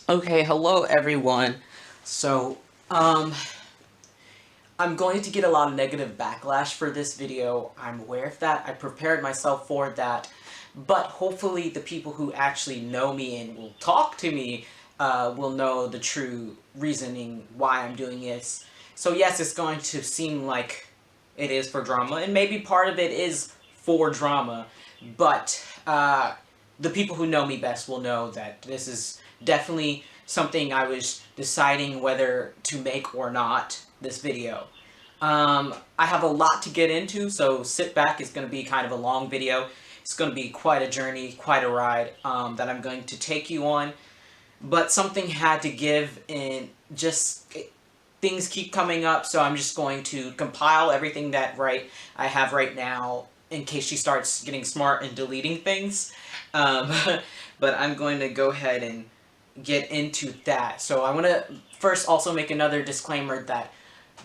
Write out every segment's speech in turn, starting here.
Okay, hello everyone. So, I'm going to get a lot of negative backlash for this video. I'm aware of that. I prepared myself for that. But hopefully the people who actually know me and will talk to me will know the true reasoning why I'm doing this. So yes, it's going to seem like it is for drama, and maybe part of it is for drama, but the people who know me best will know that this is definitely something I was deciding whether to make or not, this video. I have a lot to get into, so sit back. It's going to be kind of a long video. It's going to be quite a journey, quite a ride that I'm going to take you on. But something had to give, and things keep coming up, so I'm just going to compile everything that I have right now in case she starts getting smart and deleting things. But I'm going to go ahead and get into that. So I want to first also make another disclaimer that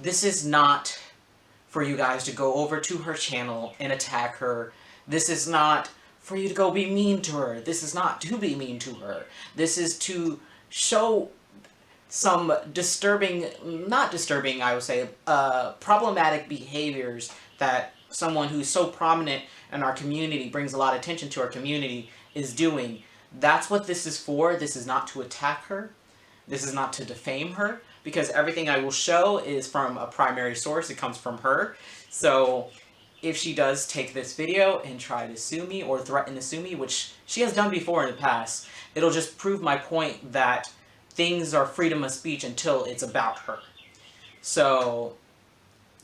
this is not for you guys to go over to her channel and attack her. This is not for you to go be mean to her. This is not to be mean to her. This is to show some not disturbing, I would say, problematic behaviors that someone who's so prominent in our community, brings a lot of attention to our community, is doing. That's what this is for. This is not to attack her. This is not to defame her, because everything I will show is from a primary source. It comes from her. So if she does take this video and try to sue me or threaten to sue me, which she has done before in the past, it'll just prove my point that things are freedom of speech until it's about her. So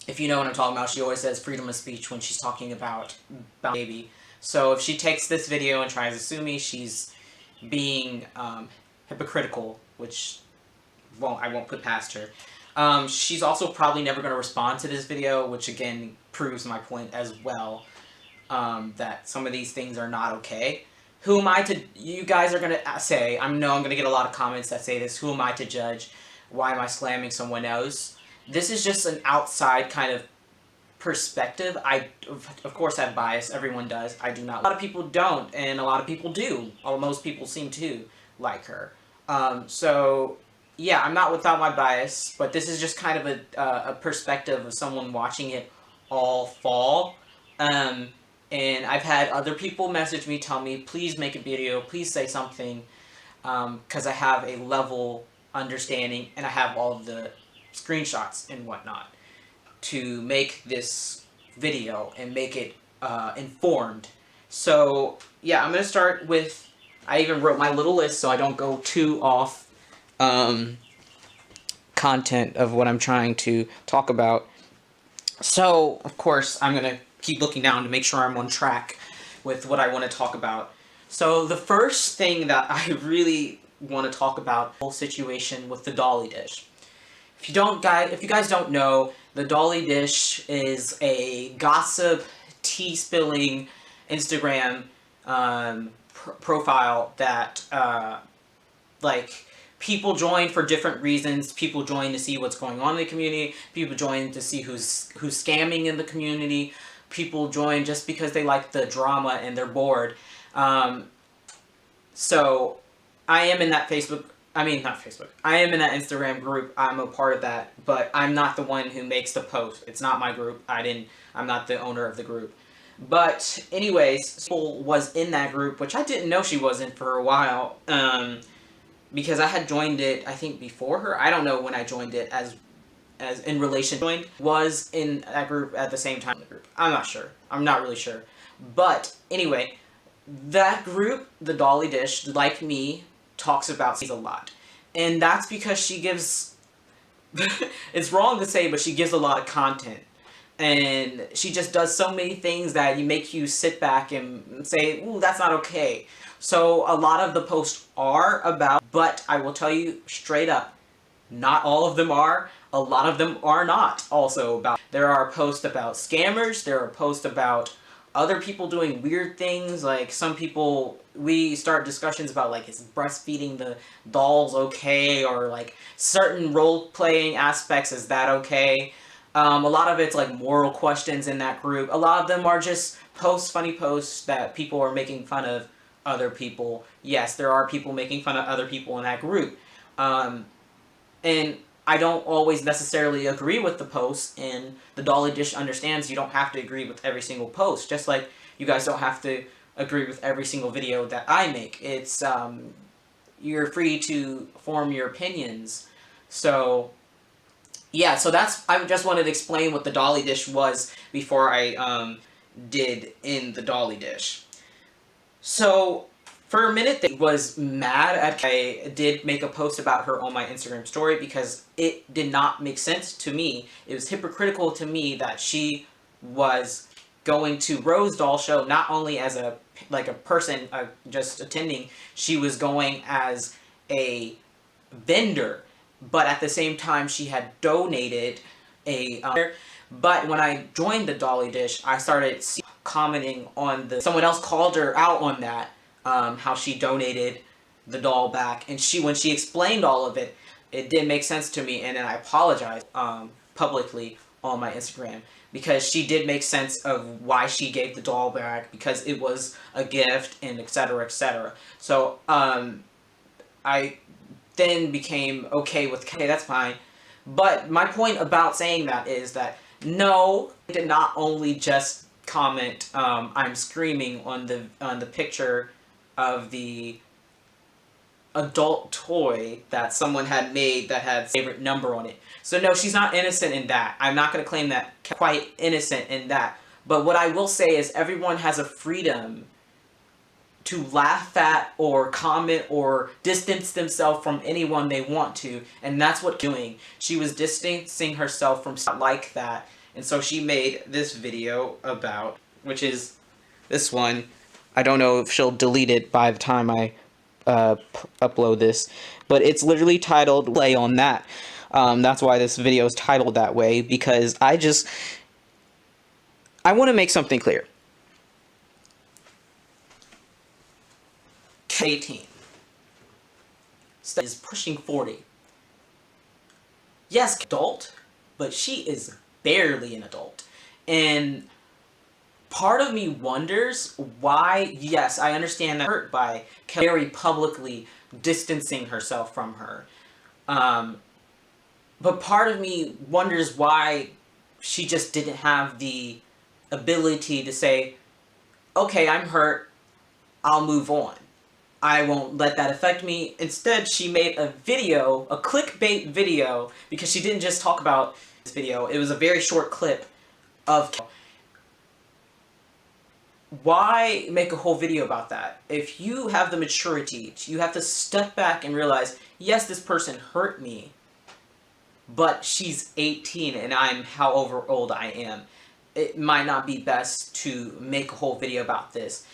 if you know what I'm talking about, she always says freedom of speech when she's talking about baby. So if she takes this video and tries to sue me, she's being hypocritical, which I won't put past her. She's also probably never going to respond to this video, which again proves my point as well, that some of these things are not okay. Who am I to... You guys are going to say... I know I'm going to get a lot of comments that say this. Who am I to judge? Why am I slamming someone else? This is just an outside kind of perspective. I, of course, have bias. Everyone does. I do not. A lot of people don't, and a lot of people do. Most people seem to like her. So, yeah, I'm not without my bias, but this is just kind of a perspective of someone watching it all fall. And I've had other people message me, tell me, please make a video, please say something, because I have a level understanding, and I have all of the screenshots and whatnot to make this video and make it informed. So, yeah, I'm going to start with, I even wrote my little list so I don't go too off content of what I'm trying to talk about. So, of course, I'm going to keep looking down to make sure I'm on track with what I want to talk about. So the first thing that I really want to talk about, the whole situation with the Dolly Dish. If you guys don't know, the Dolly Dish is a gossip, tea-spilling Instagram profile that people join for different reasons. People join to see what's going on in the community. People join to see who's scamming in the community. People join just because they like the drama and they're bored. So I am in that I am in that Instagram group. I'm a part of that, but I'm not the one who makes the post. It's not my group. I'm not the owner of the group. But anyways, Soul was in that group, which I didn't know she was in for a while, because I had joined it, I think, before her. I don't know when I joined it as in relation was in that group at the same time. I'm not sure. I'm not really sure. But anyway, that group, the Dolly Dish, like me, talks about a lot. And that's because she gives... it's wrong to say, but she gives a lot of content. And she just does so many things that make you sit back and say, ooh, that's not okay. So a lot of the posts are about, but I will tell you straight up, not all of them are. A lot of them are not also about. There are posts about scammers. There are posts about other people doing weird things. Like some people, we start discussions about like, is breastfeeding the dolls okay? Or like certain role-playing aspects, is that okay? A lot of it's like moral questions in that group. A lot of them are just posts, funny posts that people are making fun of other people. Yes, there are people making fun of other people in that group. And I don't always necessarily agree with the posts, and the Dolly Dish understands you don't have to agree with every single post, just like you guys don't have to agree with every single video that I make. It's, you're free to form your opinions. So, yeah, so I just wanted to explain what the Dolly Dish was before I, did in the Dolly Dish. So, for a minute, they was mad at I did make a post about her on my Instagram story because it did not make sense to me. It was hypocritical to me that she was going to Rose Doll Show not only as a person just attending, she was going as a vendor, but at the same time she had donated a but when I joined the Dolly Dish, I started commenting on someone else called her out on that, how she donated the doll back, and when she explained all of it, it did make sense to me, and then I apologized publicly on my Instagram, because she did make sense of why she gave the doll back, because it was a gift, and etc, etc. So, I then became okay with, okay, that's fine. But my point about saying that is that, no, I did not only just comment, I'm screaming on the picture of the adult toy that someone had made that had favorite number on it. So no, she's not innocent in that. I'm not going to claim that quite innocent in that. But what I will say is everyone has a freedom to laugh at or comment or distance themselves from anyone they want to, and that's what doing. She was distancing herself from stuff like that, and so she made this video about, which is this one. I don't know if she'll delete it by the time I upload this, but it's literally titled "Play on That." That's why this video is titled that way, because I want to make something clear. 18 is pushing 40. Yes, adult, but she is barely an adult. And part of me wonders why, yes, I understand that hurt by very publicly distancing herself from her. But part of me wonders why she just didn't have the ability to say, okay, I'm hurt, I'll move on. I won't let that affect me. Instead, she made a video, a clickbait video, because she didn't just talk about this video. It was a very short clip of... Why make a whole video about that? If you have the maturity, you have to step back and realize, yes, this person hurt me, but she's 18 and I'm however old I am. It might not be best to make a whole video about this.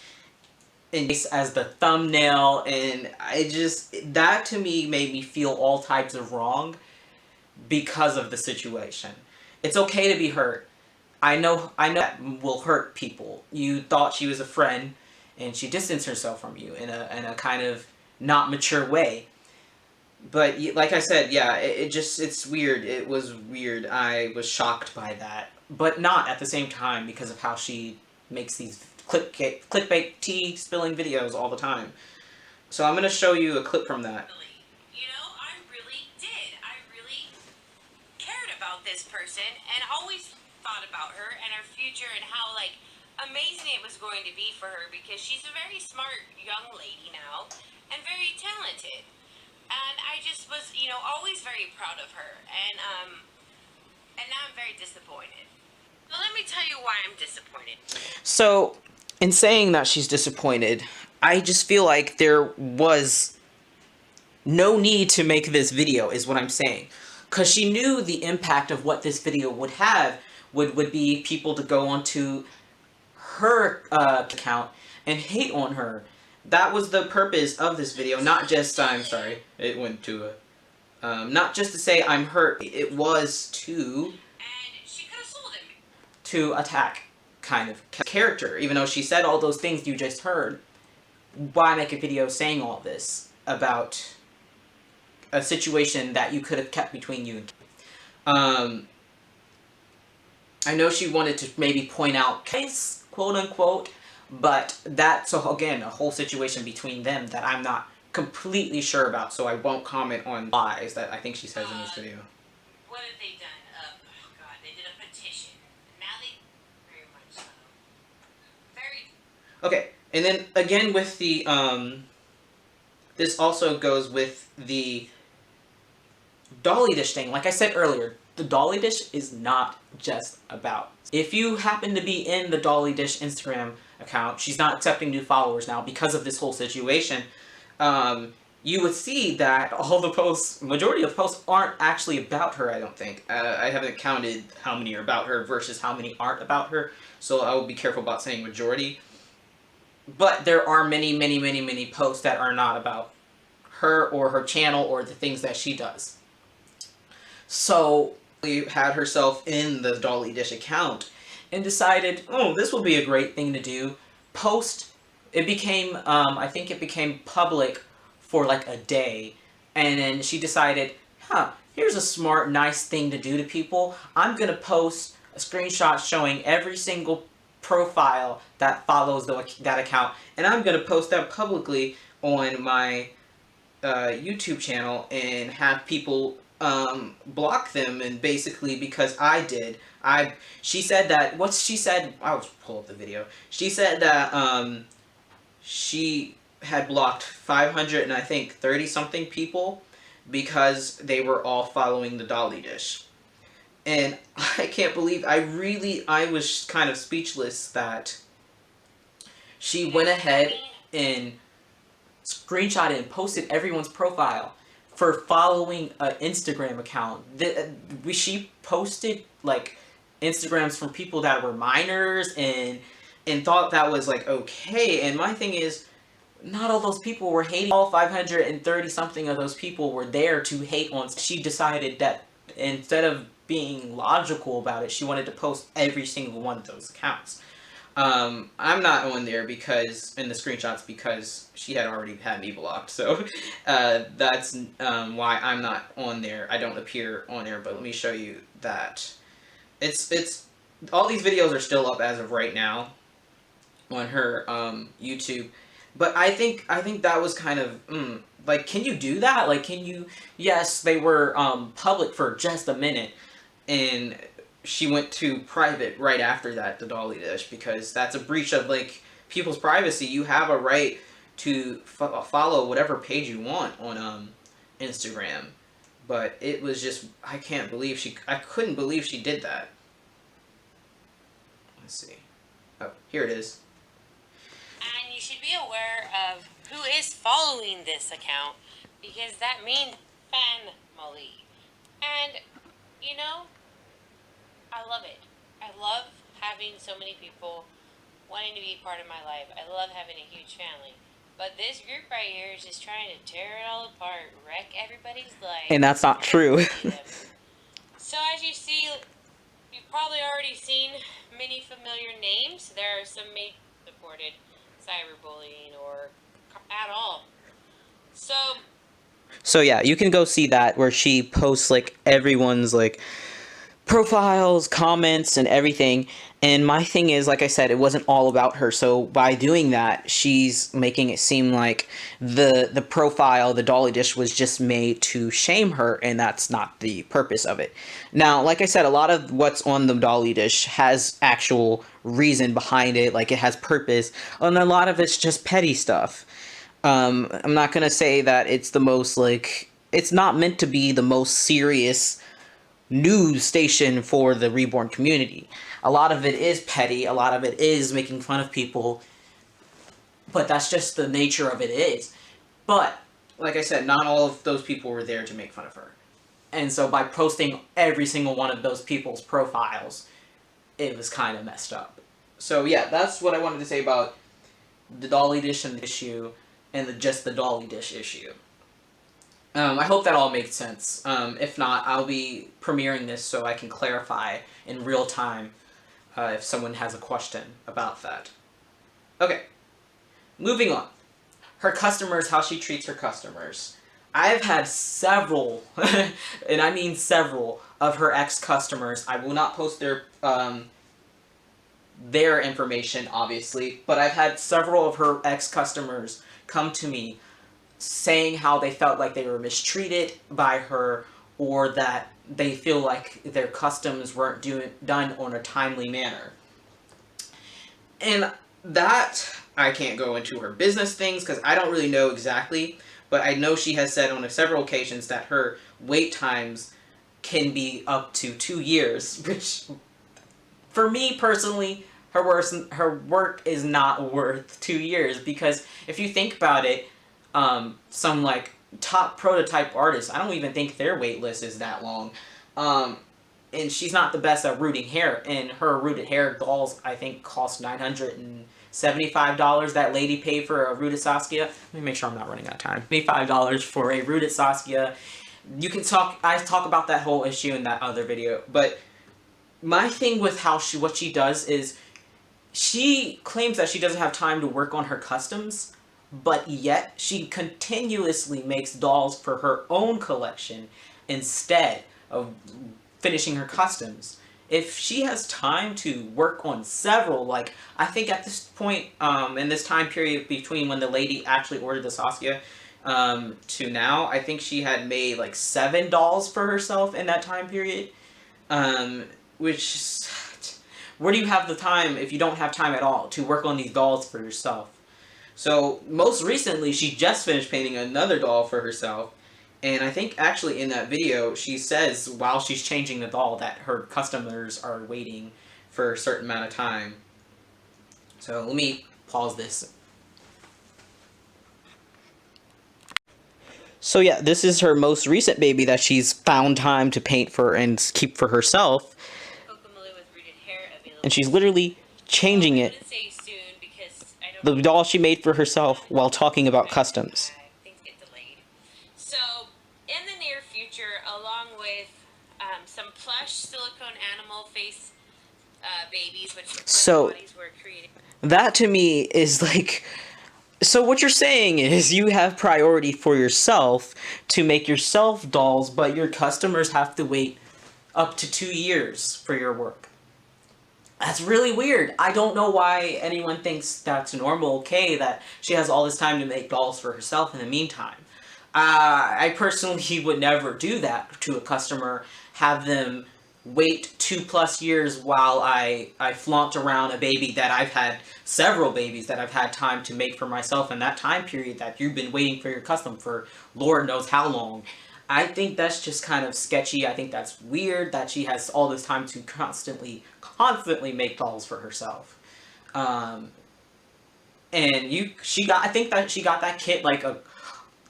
And as the thumbnail, and that to me made me feel all types of wrong because of the situation. It's okay to be hurt. I know that will hurt people. You thought she was a friend, and she distanced herself from you in a kind of not mature way. But like I said, yeah, it's weird. It was weird. I was shocked by that, but not at the same time because of how she makes these clickbait tea spilling videos all the time. So I'm gonna show you a clip from that. You know, I really cared about this person and always thought about her and her future and how like amazing it was going to be for her, because she's a very smart young lady now and very talented. And I just was, you know, always very proud of her. And now I'm very disappointed. So let me tell you why I'm disappointed. So, in saying that she's disappointed, I just feel like there was no need to make this video, is what I'm saying. Because she knew the impact of what this video would have would be people to go onto her account and hate on her. That was the purpose of this video, not just, I'm sorry, it went to a, not just to say I'm hurt, it was to... And she could have sold him. To attack kind of character, even though she said all those things you just heard. Why make a video saying all this about a situation that you could have kept between you and I know she wanted to maybe point out case, quote unquote, But that's, so again, a whole situation between them that I'm not completely sure about, so I won't comment on lies that I think she says in this video. What have they done? Oh God, they did a petition. Now they very much so. Very. Okay, and then again with the this also goes with the Dolly Dish thing. Like I said earlier, the Dolly Dish is not just about. If you happen to be in the Dolly Dish Instagram account, she's not accepting new followers now because of this whole situation. You would see that all the posts, majority of posts, aren't actually about her, I don't think. I haven't counted how many are about her versus how many aren't about her, so I will be careful about saying majority. But there are many, many, many, many posts that are not about her or her channel or the things that she does. So, she had herself in the Dolly Dish account and decided, oh, this will be a great thing to do. Post, it became, I think it became public for like a day. And then she decided, here's a smart, nice thing to do to people. I'm going to post a screenshot showing every single profile that follows that account. And I'm going to post that publicly on my YouTube channel and have people block them, and basically because I did. She said that, she said, I'll pull up the video. She said that she had blocked 500 and I think 30 something people because they were all following the Dolly Dish. And I can't believe, I was kind of speechless that she went ahead and screenshotted and posted everyone's profile for following an Instagram account. She posted like Instagrams from people that were minors and thought that was like okay. And my thing is, not all those people were hating. All 530 something of those people were there to hate on. She decided that instead of being logical about it, she wanted to post every single one of those accounts. I'm not on there because, in the screenshots, because she had already had me blocked, so that's why I'm not on there. I don't appear on there, but let me show you that. It's all these videos are still up as of right now on her YouTube, but I think that was kind of, like, can you do that? Like, can you, yes, they were public for just a minute, and she went to private right after that, the Dolly Dish, because that's a breach of, like, people's privacy. You have a right to follow whatever page you want on Instagram. But it was just, I couldn't believe she did that. Let's see. Oh, here it is. And you should be aware of who is following this account, because that means family. And, you know, I love it. I love having so many people wanting to be part of my life. I love having a huge family. But this group right here is just trying to tear it all apart, wreck everybody's life. And that's not true. So as you see, you've probably already seen many familiar names. There are some may reported cyberbullying or at all. So yeah, you can go see that where she posts like everyone's like profiles, comments, and everything. And my thing is, like I said, it wasn't all about her. So by doing that, she's making it seem like the profile, the Dolly Dish, was just made to shame her, and that's not the purpose of it. Now, like I said, a lot of what's on the Dolly Dish has actual reason behind it, like it has purpose, and a lot of it's just petty stuff. I'm not gonna say that it's the most, like, it's not meant to be the most serious news station for the Reborn community. A lot of it is petty, a lot of it is making fun of people, but that's just the nature of it is. But, like I said, not all of those people were there to make fun of her. And so by posting every single one of those people's profiles, it was kind of messed up. So yeah, that's what I wanted to say about the Dolly Dish and the issue, and just the Dolly Dish issue. I hope that all makes sense. If not, I'll be premiering this so I can clarify in real time if someone has a question about that. Okay, moving on. Her customers, how she treats her customers. I've had several, and I mean several, of her ex-customers. I will not post their information, obviously, but I've had several of her ex-customers come to me saying how they felt like they were mistreated by her, or that they feel like their customs weren't done on a timely manner. And that, I can't go into her business things because I don't really know exactly, but I know she has said on several occasions that her wait times can be up to 2 years, which, for me personally, her work is not worth 2 years, because if you think about it, some like top prototype artists, I don't even think their wait list is that long. And she's not the best at rooting hair, and her rooted hair dolls, I think, cost $975. That lady paid for a rooted Saskia. Let me make sure I'm not running out of time. $75 for a rooted Saskia. You can I talk about that whole issue in that other video, but my thing with what she does is she claims that she doesn't have time to work on her customs, but yet she continuously makes dolls for her own collection instead of finishing her customs. If she has time to work on several, like, I think at this point, in this time period between when the lady actually ordered the Saskia, to now, I think she had made like 7 dolls for herself in that time period. Which, where do you have the time if you don't have time at all to work on these dolls for yourself? So, most recently, she just finished painting another doll for herself. And I think actually in that video, she says while she's changing the doll that her customers are waiting for a certain amount of time. So let me pause this. So yeah, this is her most recent baby that she's found time to paint for and keep for herself. And she's literally changing it, the doll she made for herself, while talking about customs. Along with some plush silicone animal face babies, which bodies were created. That to me is like, so what you're saying is you have priority for yourself to make yourself dolls, but your customers have to wait up to 2 years for your work. That's really weird. I don't know why anyone thinks that's normal, okay, that she has all this time to make dolls for herself in the meantime. I personally would never do that to a customer, have them wait 2+ years while I flaunt around a baby that I've had, several babies that I've had time to make for myself in that time period that you've been waiting for your custom for Lord knows how long. I think that's just kind of sketchy. I think that's weird that she has all this time to constantly make dolls for herself. And I think that she got that kit like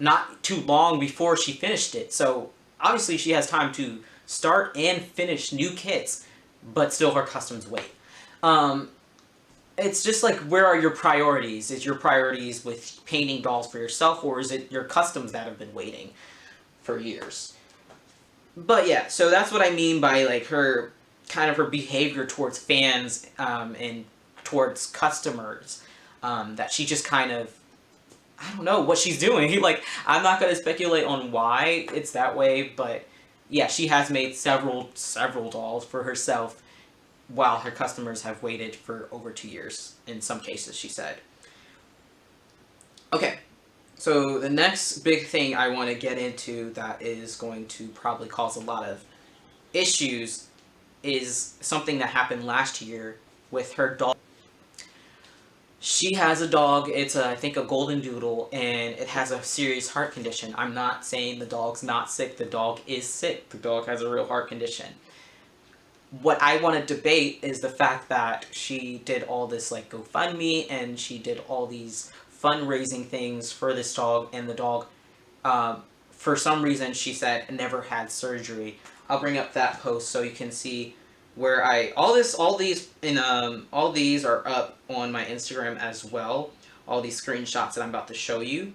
not too long before she finished it. So obviously she has time to start and finish new kits, but still her customs wait. It's just like, where are your priorities? Is your priorities with painting dolls for yourself, or is it your customs that have been waiting for years? But yeah, so that's what I mean by like her behavior towards fans and towards customers, that she just kind of, I don't know what she's doing. Like, I'm not going to speculate on why it's that way, but yeah, she has made several dolls for herself while her customers have waited for over 2 years, in some cases, she said. Okay, so the next big thing I want to get into that is going to probably cause a lot of issues is something that happened last year with her dog. She has a dog, it's I think a golden doodle, and it has a serious heart condition. I'm not saying the dog's not sick, the dog is sick. The dog has a real heart condition. What I want to debate is the fact that she did all this like GoFundMe, and she did all these fundraising things for this dog, and the dog, for some reason, she said never had surgery. I'll bring up that post so you can see where all these are up on my Instagram as well. All these screenshots that I'm about to show you.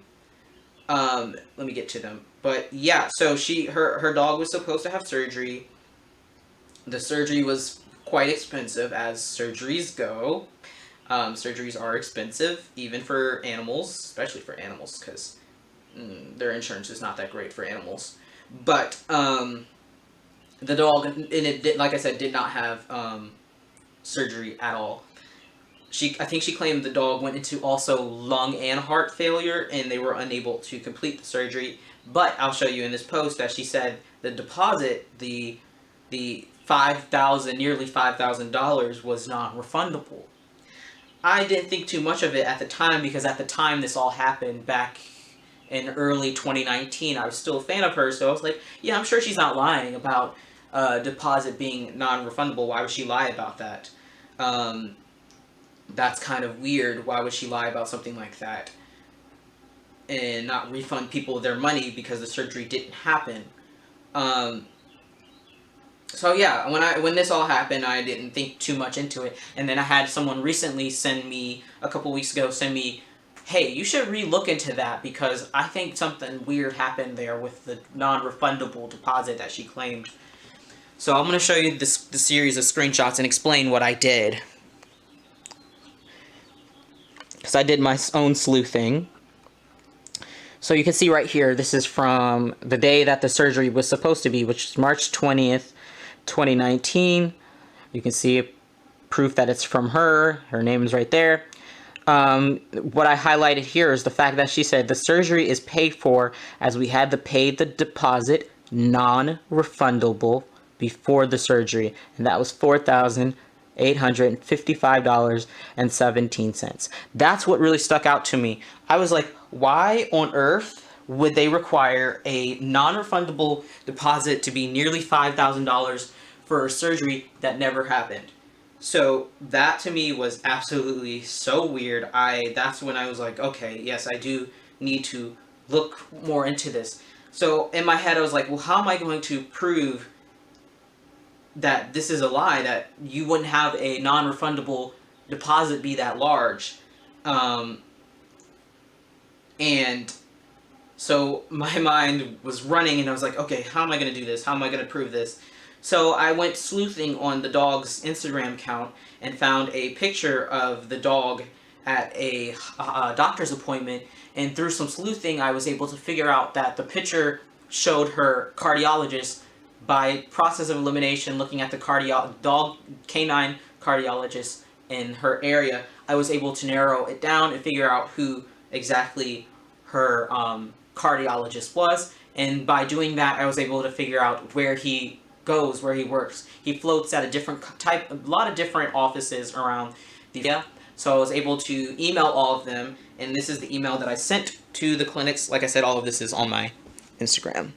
Let me get to them. But yeah, so her dog was supposed to have surgery. The surgery was quite expensive, as surgeries go. Surgeries are expensive, even for animals, especially for animals, because their insurance is not that great for animals. But the dog, and it did, like I said, did not have surgery at all. I think she claimed the dog went into also lung and heart failure, and they were unable to complete the surgery. But I'll show you in this post that she said the deposit, the nearly $5,000 was non-refundable. I didn't think too much of it at the time, because at the time this all happened back in early 2019, I was still a fan of hers, so I was like, yeah, I'm sure she's not lying about deposit being non-refundable. Why would she lie about that? That's kind of weird. Why would she lie about something like that and not refund people their money because the surgery didn't happen? So yeah, when this all happened, I didn't think too much into it, and then I had someone recently a couple weeks ago send me, hey, you should re-look into that, because I think something weird happened there with the non-refundable deposit that she claimed. So I'm going to show you the series of screenshots and explain what I did, because I did my own sleuthing. So you can see right here, this is from the day that the surgery was supposed to be, which is March 20th, 2019. You can see proof that it's from her. Her name is right there. What I highlighted here is the fact that she said the surgery is paid for, as we had to pay the deposit non-refundable before the surgery, and that was $4,855.17. That's what really stuck out to me. I was like, why on earth would they require a non-refundable deposit to be nearly $5,000 for a surgery that never happened? So that to me was absolutely so weird. That's when I was like, okay, yes, I do need to look more into this. So in my head I was like, well, how am I going to prove that this is a lie, that you wouldn't have a non-refundable deposit be that large? And so my mind was running, and I was like, okay, how am I going to do this? How am I going to prove this? So I went sleuthing on the dog's Instagram account and found a picture of the dog at a doctor's appointment, and through some sleuthing I was able to figure out that the picture showed her cardiologist. By process of elimination, looking at the canine cardiologist in her area, I was able to narrow it down and figure out who exactly her cardiologist was. And by doing that, I was able to figure out where he goes, where he works. He floats at a lot of different offices around the area. So I was able to email all of them, and this is the email that I sent to the clinics. Like I said, all of this is on my Instagram.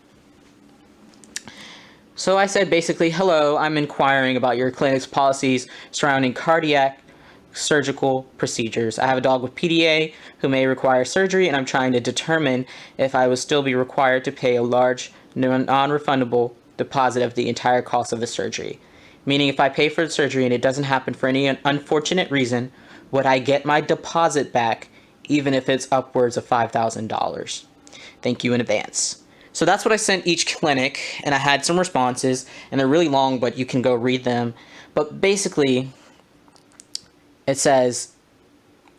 So I said basically, hello, I'm inquiring about your clinic's policies surrounding cardiac surgical procedures. I have a dog with PDA who may require surgery, and I'm trying to determine if I will still be required to pay a large non-refundable deposit of the entire cost of the surgery. Meaning, if I pay for the surgery and it doesn't happen for any unfortunate reason, would I get my deposit back even if it's upwards of $5,000? Thank you in advance. So that's what I sent each clinic, and I had some responses, and they're really long, but you can go read them. But basically, it says,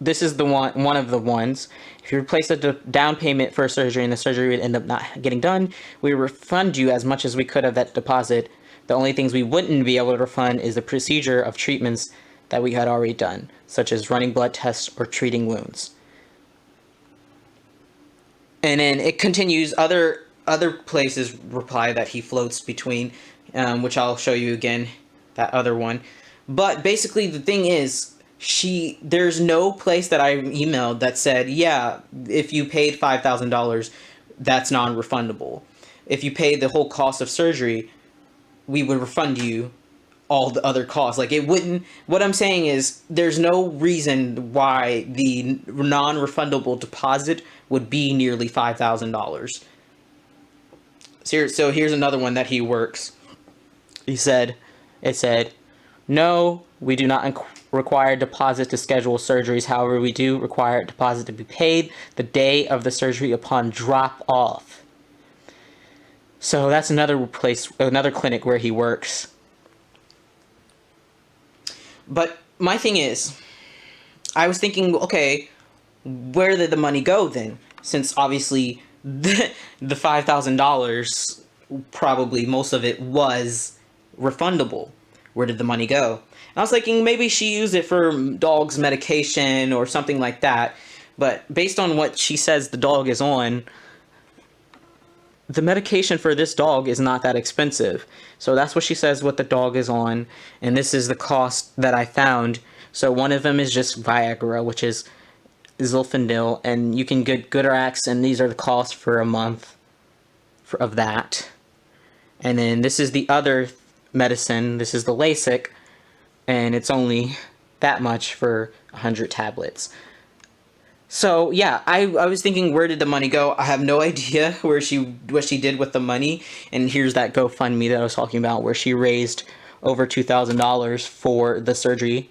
this is the one of the ones. If you replace a down payment for a surgery and the surgery would end up not getting done, we refund you as much as we could of that deposit. The only things we wouldn't be able to refund is the procedure of treatments that we had already done, such as running blood tests or treating wounds. And then it continues, other places reply that he floats between, which I'll show you again, that other one. But basically the thing is, there's no place that I emailed that said, yeah, if you paid $5,000, that's non-refundable. If you paid the whole cost of surgery, we would refund you all the other costs. Like, it wouldn't, what I'm saying is, there's no reason why the non-refundable deposit would be nearly $5,000. So here's another one that he works. It said, no, we do not require deposit to schedule surgeries. However, we do require a deposit to be paid the day of the surgery upon drop off. So that's another clinic where he works. But my thing is, I was thinking, okay, where did the money go then? Since obviously the $5,000, probably most of it was refundable. Where did the money go? I was thinking maybe she used it for dog's medication or something like that. But based on what she says the dog is on, the medication for this dog is not that expensive. So that's what she says what the dog is on. And this is the cost that I found. So one of them is just Viagra, which is Zilfendil. And you can get GoodRx, and these are the costs for a month of that. And then this is the other medicine. This is the LASIK. And it's only that much for 100 tablets. So yeah, I was thinking, where did the money go? I have no idea what she did with the money. And here's that GoFundMe that I was talking about, where she raised over $2,000 for the surgery.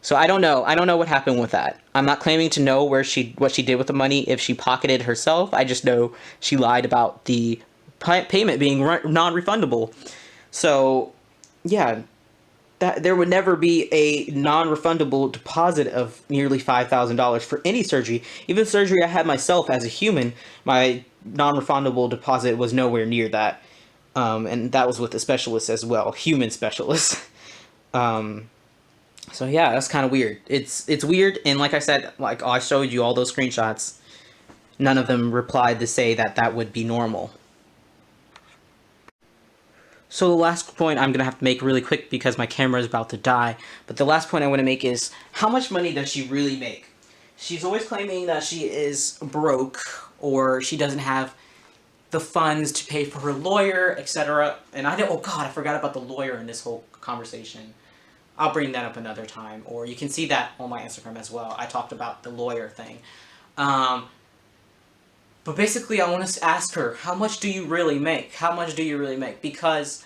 So I don't know. I don't know what happened with that. I'm not claiming to know what she did with the money, if she pocketed herself. I just know she lied about the payment being non-refundable. So yeah, that there would never be a non-refundable deposit of nearly $5,000 for any surgery. Even surgery I had myself as a human, my non-refundable deposit was nowhere near that. And that was with a specialist as well, human specialist. So yeah, that's kind of weird. It's weird, and like I said, like I showed you all those screenshots, none of them replied to say that that would be normal. So the last point I'm going to have to make really quick because my camera is about to die. But the last point I want to make is, how much money does she really make? She's always claiming that she is broke, or she doesn't have the funds to pay for her lawyer, etc. And I don't, oh god, I forgot about the lawyer in this whole conversation. I'll bring that up another time. Or you can see that on my Instagram as well. I talked about the lawyer thing. But basically, I want to ask her, how much do you really make? How much do you really make? Because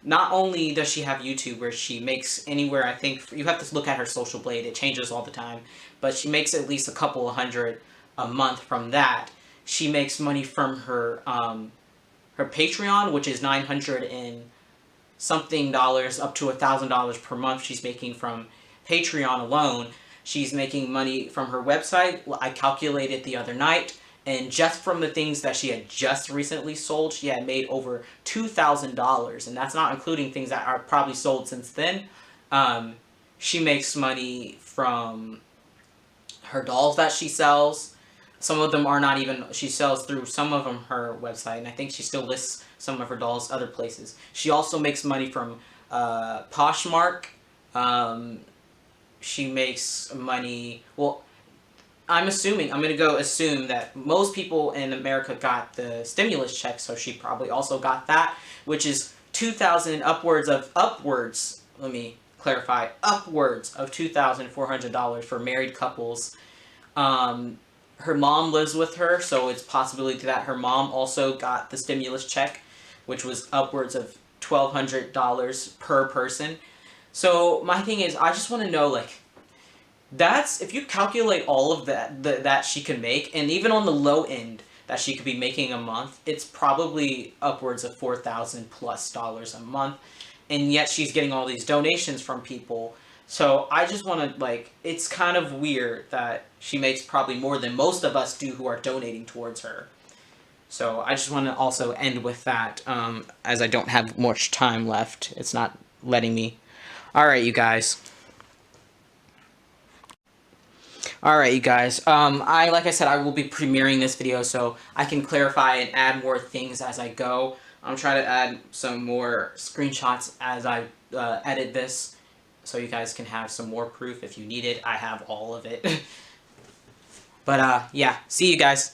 not only does she have YouTube where she makes anywhere, I think, you have to look at her Social Blade, it changes all the time, but she makes at least a couple of hundred a month from that. She makes money from her her Patreon, which is 900 and something dollars, up to $1,000 per month she's making from Patreon alone. She's making money from her website. I calculated the other night, and just from the things that she had just recently sold, she had made over $2,000, and that's not including things that are probably sold since then. She makes money from her dolls that she sells. Some of them are not even, she sells through some of them her website, and I think she still lists some of her dolls other places. She also makes money from Poshmark. She makes money, well, I'm going to go assume that most people in America got the stimulus check, so she probably also got that, which is $2,000, let me clarify, upwards of $2,400 for married couples. Her mom lives with her, so it's possibility that her mom also got the stimulus check, which was upwards of $1,200 per person. So my thing is, I just want to know, like, that's, if you calculate all of that she can make, and even on the low end that she could be making a month, it's probably upwards of $4,000+ a month, and yet she's getting all these donations from people. So I just want to, like, it's kind of weird that she makes probably more than most of us do who are donating towards her. So I just want to also end with that, as I don't have much time left. It's not letting me. Alright, you guys. Alright, you guys. Like I said, I will be premiering this video so I can clarify and add more things as I go. I'm trying to add some more screenshots as I edit this, so you guys can have some more proof if you need it. I have all of it. But, yeah. See you guys.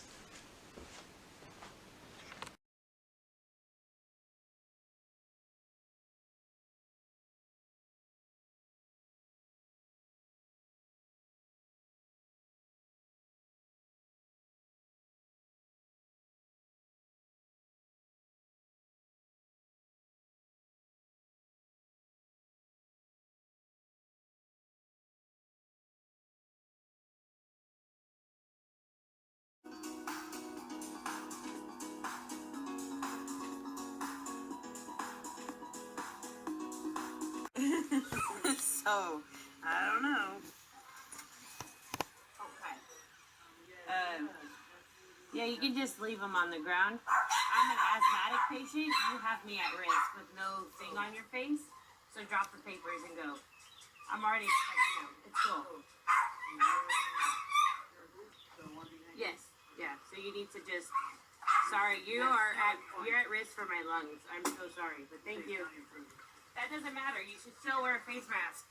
So, I don't know. Okay. Yeah, you can just leave them on the ground. I'm an asthmatic patient. You have me at risk with no thing on your face. So drop the papers and go. I'm already, it's cool. Yes, yeah. So you need to just. Sorry, you're at risk for my lungs. I'm so sorry, but thank you. That doesn't matter. You should still wear a face mask.